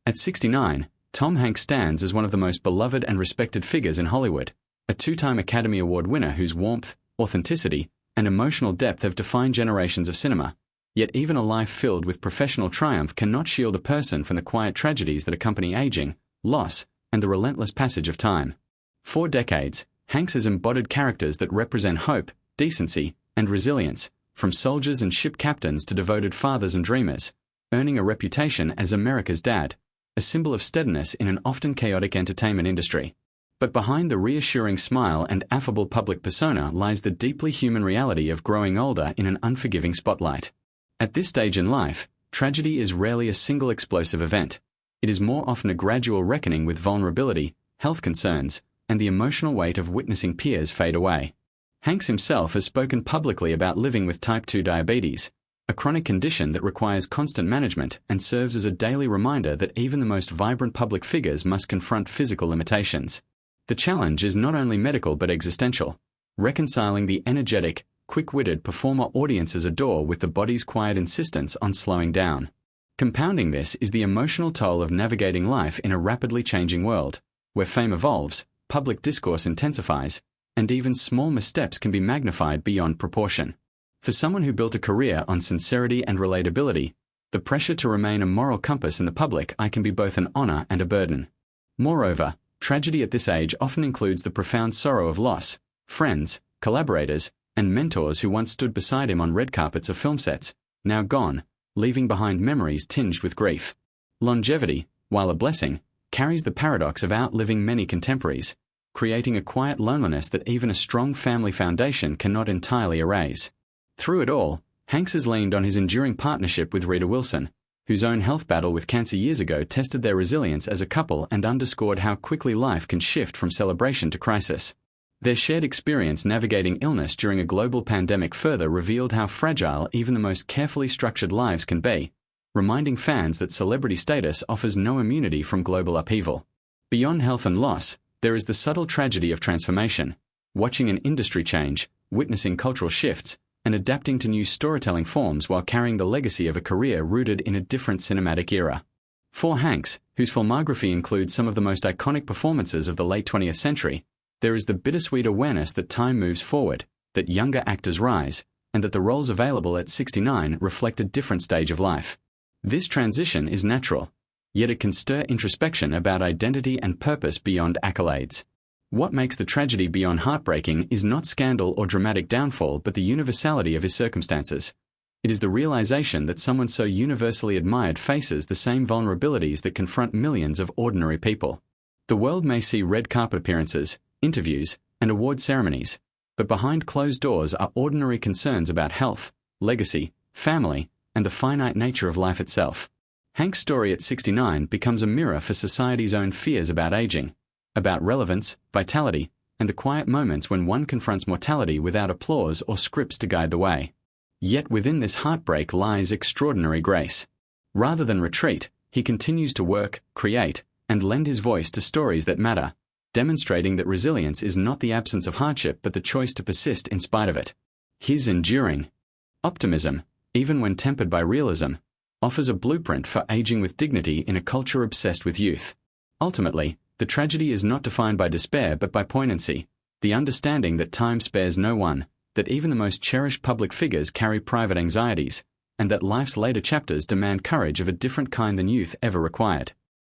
At 69, Tom Hanks stands as one of the most beloved and respected figures in Hollywood, a two-time Academy Award winner whose warmth, authenticity, and emotional depth have defined generations of cinema. Yet even a life filled with professional triumph cannot shield a person from the quiet tragedies that accompany aging, loss, and the relentless passage of time. For decades, Hanks has embodied characters that represent hope, decency, and resilience, from soldiers and ship captains to devoted fathers and dreamers, earning a reputation as America's dad, a symbol of steadiness in an often chaotic entertainment industry. But behind the reassuring smile and affable public persona lies the deeply human reality of growing older in an unforgiving spotlight. At this stage in life, tragedy is rarely a single explosive event. It is more often a gradual reckoning with vulnerability, health concerns, and the emotional weight of witnessing peers fade away. Hanks himself has spoken publicly about living with type 2 diabetes, a chronic condition that requires constant management and serves as a daily reminder that even the most vibrant public figures must confront physical limitations. The challenge is not only medical but existential, reconciling the energetic, quick-witted performer audiences adore with the body's quiet insistence on slowing down. Compounding this is the emotional toll of navigating life in a rapidly changing world, where fame evolves, public discourse intensifies, and even small missteps can be magnified beyond proportion. For someone who built a career on sincerity and relatability, the pressure to remain a moral compass in the public eye can be both an honor and a burden. Moreover, tragedy at this age often includes the profound sorrow of loss. Friends, collaborators, and mentors who once stood beside him on red carpets of film sets, now gone, leaving behind memories tinged with grief. Longevity, while a blessing, carries the paradox of outliving many contemporaries, creating a quiet loneliness that even a strong family foundation cannot entirely erase. Through it all, Hanks has leaned on his enduring partnership with Rita Wilson, whose own health battle with cancer years ago tested their resilience as a couple and underscored how quickly life can shift from celebration to crisis. Their shared experience navigating illness during a global pandemic further revealed how fragile even the most carefully structured lives can be, reminding fans that celebrity status offers no immunity from global upheaval. Beyond health and loss, there is the subtle tragedy of transformation, watching an industry change, witnessing cultural shifts, and adapting to new storytelling forms while carrying the legacy of a career rooted in a different cinematic era. For Hanks, whose filmography includes some of the most iconic performances of the late 20th century, there is the bittersweet awareness that time moves forward, that younger actors rise, and that the roles available at 69 reflect a different stage of life. This transition is natural, yet it can stir introspection about identity and purpose beyond accolades. What makes the tragedy beyond heartbreaking is not scandal or dramatic downfall but the universality of his circumstances. It is the realization that someone so universally admired faces the same vulnerabilities that confront millions of ordinary people. The world may see red carpet appearances, interviews, and award ceremonies, but behind closed doors are ordinary concerns about health, legacy, family, and the finite nature of life itself. Hank's story at 69 becomes a mirror for society's own fears about aging, about relevance, vitality, and the quiet moments when one confronts mortality without applause or scripts to guide the way. Yet within this heartbreak lies extraordinary grace. Rather than retreat, he continues to work, create, and lend his voice to stories that matter, demonstrating that resilience is not the absence of hardship but the choice to persist in spite of it. His enduring optimism, even when tempered by realism, offers a blueprint for aging with dignity in a culture obsessed with youth. Ultimately, the tragedy is not defined by despair but by poignancy, the understanding that time spares no one, that even the most cherished public figures carry private anxieties, and that life's later chapters demand courage of a different kind than youth ever required.